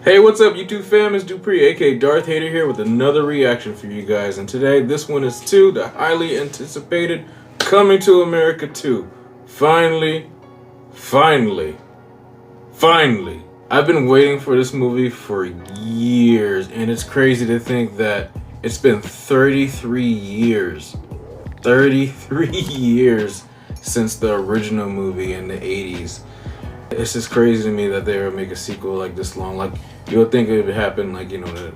Hey, what's up, YouTube fam? It's Dupree, aka Darth Hater, here with another reaction for you guys. And today, this one is to the highly anticipated Coming to America 2. Finally. I've been waiting for this movie for years, and it's crazy to think that it's been 33 years. 33 years since the original movie in the 80s. It's just crazy to me that they would make a sequel like this long. Like, you would think it would happen like, in the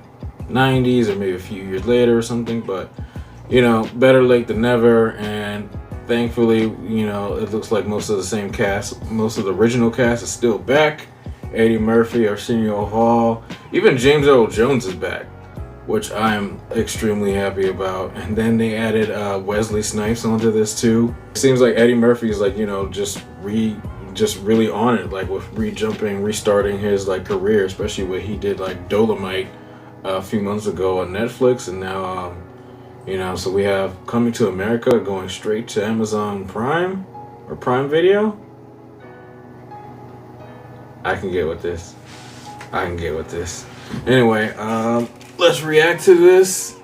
90s or maybe a few years later or something, but better late than never. And thankfully, it looks like most of the same cast, most of the original cast is still back. Eddie Murphy, Arsenic Hall, even James Earl Jones is back, which I'm extremely happy about. And then they added Wesley Snipes onto this too. It seems like Eddie Murphy is like, just really on it, like with restarting his like career, especially what he did like Dolomite a few months ago on Netflix. And now so we have Coming to America going straight to Amazon Prime or Prime Video. I can get with this. Anyway, let's react to this.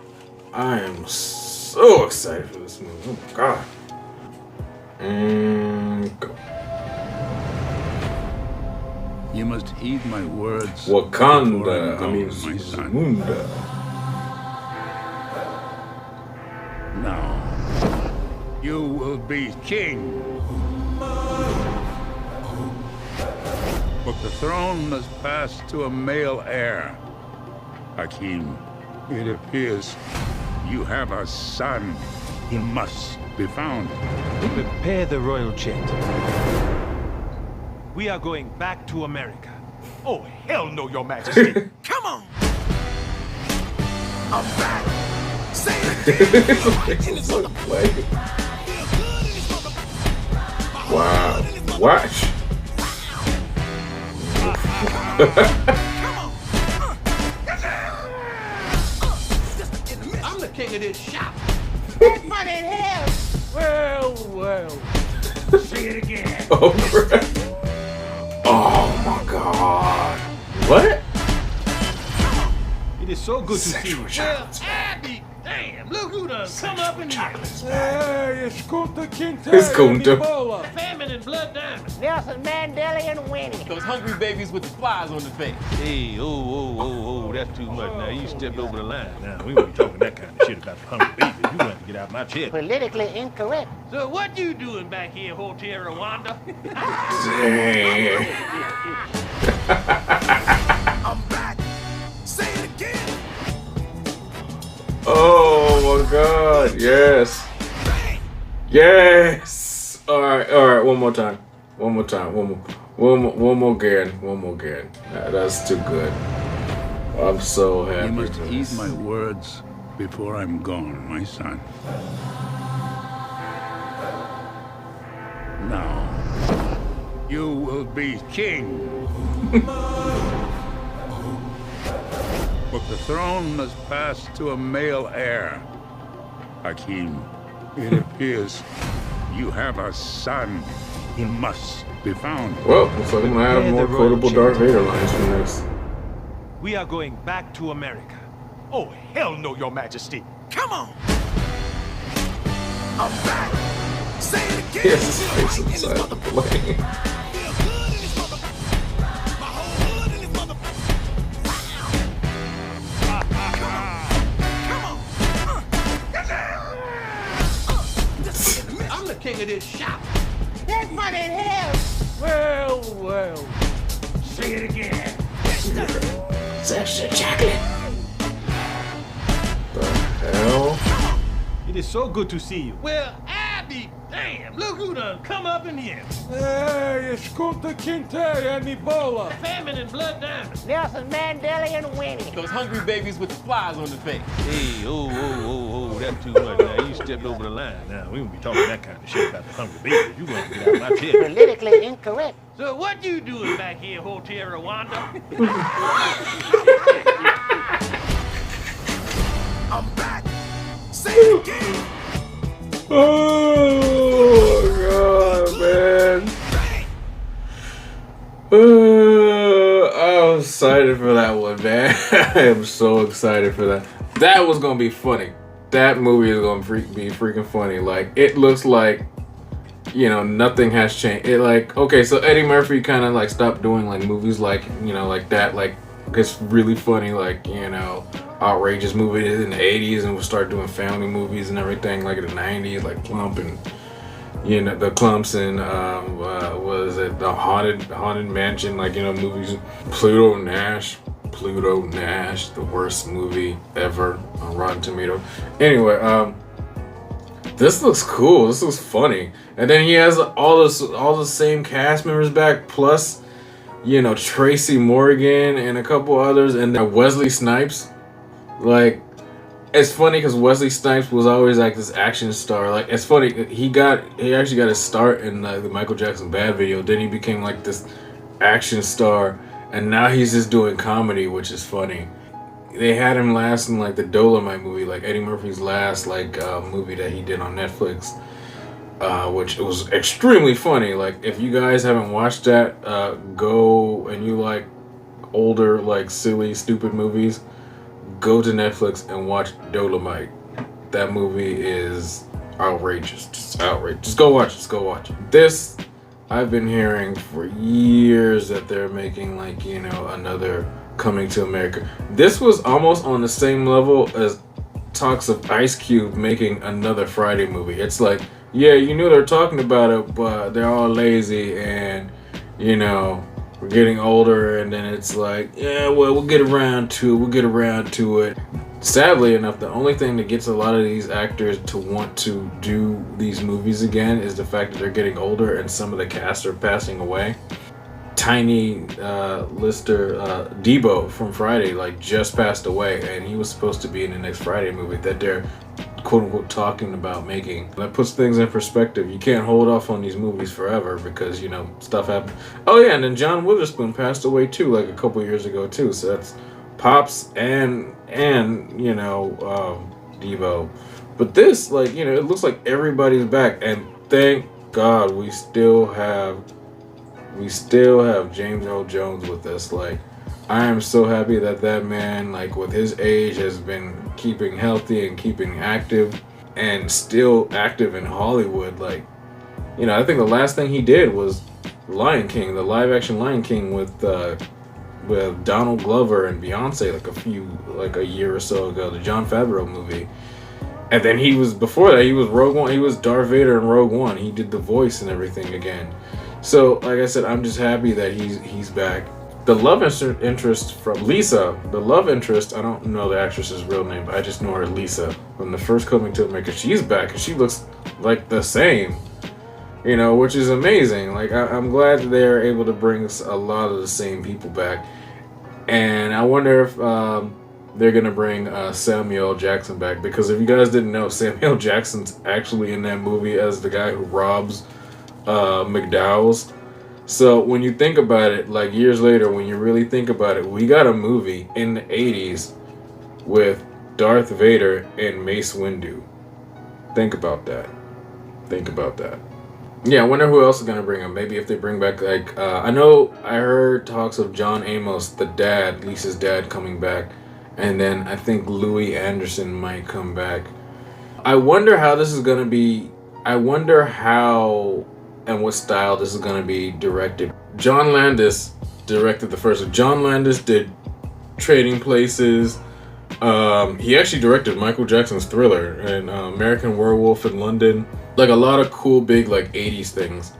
I am so excited for this movie. Oh my god. And go. You must heed my words. Wakanda, my son. Zemunda. Now, you will be king. But the throne must pass to a male heir. Hakim, it appears you have a son. He must be found. Prepare the royal jet. We are going back to America. Oh, hell no, Your Majesty. Come on. I'm back. Say it again. Wow. Watch. I'm the king of this shop. That's funny as hell. Well. Say it again. Oh, crap. Oh, my God. What? It is so good to see you. Well, Abby, damn, look who done come up in here. Hey, it's Kunta Kinte It's Kunta. and Ebola. Famine and blood diamonds. Nelson Mandela and Winnie. Those hungry babies with the flies on the face. Hey, that's too much. Now, you stepped over the line. Now, we won't be talking that kind of shit about the hungry babies. You want to get out my chair. Politically incorrect. So what you doing back here, Hotel Rwanda? Dang. I'm back. Say it again. Oh, my God. Yes. Yes. All right. One more time. One more again. That's too good. I'm so happy. You must heed my words before I'm gone, my son. Now, you will be king. But the throne must pass to a male heir. Hakim, it appears you have a son. He must be found. Well, looks like I'm gonna have more quotable Darth Vader lines from this. We are going back to America. Oh, hell no, Your Majesty. Come on. I'm back. Say it again. He has his face inside the plane. I'm the king of this shop. That's funny as hell. Well. Say it again. Extra chocolate. The hell? It is so good to see you. Well, Abby, damn, look who done come up in here. Hey, it's Kunta Kinte and Ebola. Famine and blood diamonds. Nelson Mandela and Winnie. Those hungry babies with the flies on the face. Hey, that's too much. Now, you stepped over the line. Now, we won't be talking that kind of shit about the hungry babies. You want to get out my chair. Politically incorrect. So what you doing back here, Hotel Rwanda? I'm back. Say it again. Oh, God, man. I was excited for that one, man. I am so excited for that. That was gonna be funny. That movie is gonna be freaking funny. Like, it looks like, you know, nothing has changed. It like, okay, so Eddie Murphy kind of like stopped doing like movies like, you know, like that, like it's really funny, like, you know, outrageous movies in the 80s, and we'll start doing family movies and everything like in the 90s, like Clump and, you know, the Clumps and what is it, the Haunted Mansion, like, you know, movies. Pluto Nash, the worst movie ever on Rotten Tomatoes. Anyway, this looks cool. This looks funny, and then he has all the same cast members back, plus, you know, Tracy Morgan and a couple others, and then Wesley Snipes. Like, it's funny because Wesley Snipes was always like this action star. Like, it's funny, he actually got his start in the Michael Jackson Bad video. Then he became like this action star, and now he's just doing comedy, which is funny. They had him last in like the Dolomite movie, like Eddie Murphy's last like movie that he did on Netflix, which was extremely funny. Like, if you guys haven't watched that, go, and you like older, like silly, stupid movies, go to Netflix and watch Dolomite. That movie is outrageous. Just outrageous. Just go watch it. This, I've been hearing for years that they're making, like, you know, another Coming to America. This was almost on the same level as talks of Ice Cube making another Friday movie. It's like, yeah, you knew they're talking about it, but they're all lazy, and, you know, we're getting older, and then it's like, yeah, well, we'll get around to it. Sadly enough, the only thing that gets a lot of these actors to want to do these movies again is the fact that they're getting older and some of the cast are passing away. Tiny Lister Debo from Friday, like, just passed away, and he was supposed to be in the next Friday movie that they're quote-unquote talking about making. That puts things in perspective. You can't hold off on these movies forever because, you know, stuff happens. Oh yeah, and then John Witherspoon passed away too, like a couple years ago too. So that's Pops and you know, Debo. But this, like, you know, it looks like everybody's back, and thank God we still have James Earl Jones with us. Like, I am so happy that man, like, with his age, has been keeping healthy and keeping active, and still active in Hollywood. Like, you know, I think the last thing he did was Lion King, the live-action Lion King with Donald Glover and Beyonce, like a year or so ago, the Jon Favreau movie. And then before that, he was Rogue One. He was Darth Vader in Rogue One. He did the voice and everything again. So, like I said, I'm just happy that he's back. The love interest from Lisa, I don't know the actress's real name, but I just know her Lisa from the first Coming to America. She's back, and she looks like the same, you know, which is amazing. Like, I'm glad that they're able to bring a lot of the same people back. And I wonder if they're going to bring Samuel Jackson back, because if you guys didn't know, Samuel Jackson's actually in that movie as the guy who robs McDowell's. So when you think about it, like years later, when you really think about it, we got a movie in the 80s with Darth Vader and Mace Windu. Think about that. Yeah, I wonder who else is going to bring him. Maybe if they bring back, like, I heard talks of John Amos, the dad, Lisa's dad, coming back. And then I think Louis Anderson might come back. I wonder how this is going to be. I wonder how and what style this is going to be directed. John Landis directed the first one. John Landis did Trading Places. He actually directed Michael Jackson's Thriller and American Werewolf in London. Like, a lot of cool, big, like, 80s things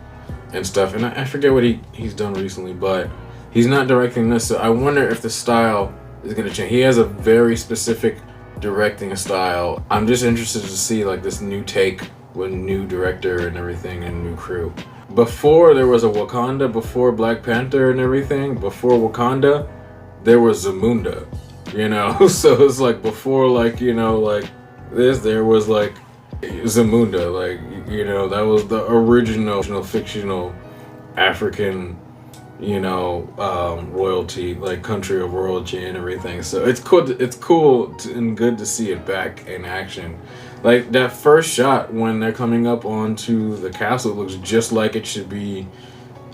and stuff. And I forget what he's done recently, but he's not directing this. So I wonder if the style is going to change. He has a very specific directing style. I'm just interested to see, like, this new take with new director and everything and new crew. Before there was a Wakanda, before Black Panther and everything, before Wakanda, there was Zemunda, you know? So it's like before, like, you know, like this, there was like Zemunda, like, you know, that was the original fictional African, you know, royalty, like country of royalty and everything. So it's cool and good to see it back in action. Like, that first shot when they're coming up onto the castle looks just like it should be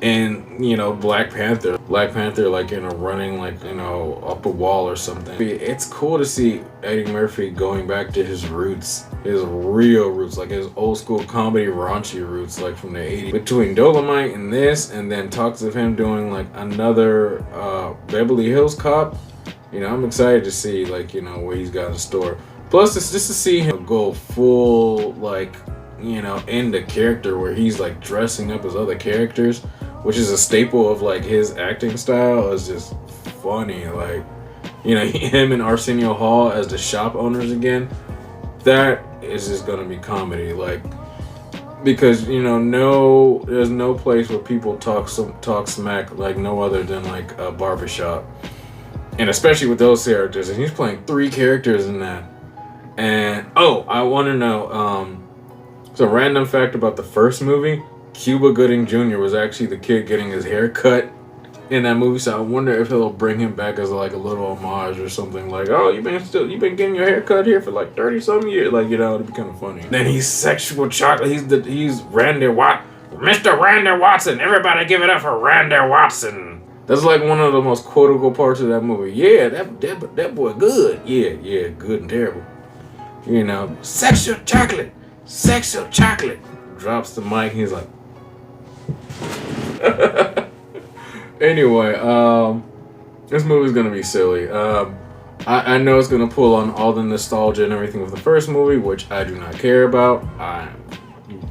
And, you know, Black Panther, like, you know, running, like, you know, up a wall or something. It's cool to see Eddie Murphy going back to his roots, his real roots, like his old school comedy raunchy roots, like from the 80s. Between Dolomite and this, and then talks of him doing like another Beverly Hills Cop, you know, I'm excited to see, like, you know, what he's got in store. Plus, it's just to see him go full, like, you know, into character where he's like dressing up as other characters, which is a staple of like his acting style, is just funny. Like, you know, him and Arsenio Hall as the shop owners again, that is just gonna be comedy. Like, because, you know, there's no place where people talk smack like no other than like a barbershop, and especially with those characters. And he's playing 3 characters in that. And oh, I want to know, so random fact about the first movie, Cuba Gooding Jr. was actually the kid getting his hair cut in that movie. So I wonder if he'll bring him back as like a little homage or something, like, oh, you've been getting your hair cut here for like 30-some years, like, you know, it'd be kind of funny. Then he's sexual chocolate. He's Randy Mr. Randy Watson. Everybody give it up for Randy Watson. That's like one of the most quotable parts of that movie. Yeah, that boy good. Yeah, good and terrible. You know, sexual chocolate. Drops the mic. He's like, anyway, this movie's gonna be silly. I know it's gonna pull on all the nostalgia and everything of the first movie, which I do not care about. I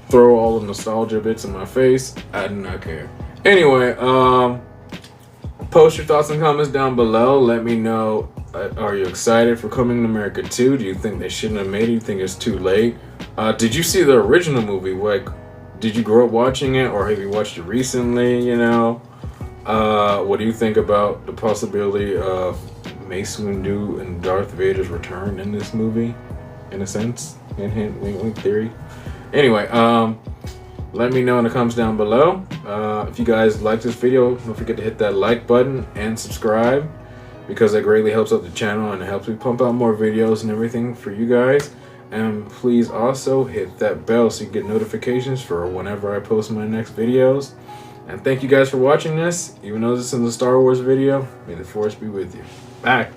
throw all the nostalgia bits in my face. I do not care. Anyway, post your thoughts and comments down below. Let me know. Are you excited for Coming to America 2? Do you think they shouldn't have made it? Do you think it's too late? Did you see the original movie? Like, did you grow up watching it, or have you watched it recently? You know, what do you think about the possibility of Mace Windu and Darth Vader's return in this movie? In a sense, hint, wink, wink theory. Anyway, let me know in the comments down below. If you guys like this video, don't forget to hit that like button and subscribe, because that greatly helps out the channel and it helps me pump out more videos and everything for you guys. And please also hit that bell so you get notifications for whenever I post my next videos. And thank you guys for watching this. Even though this is a Star Wars video, may the Force be with you. Bye.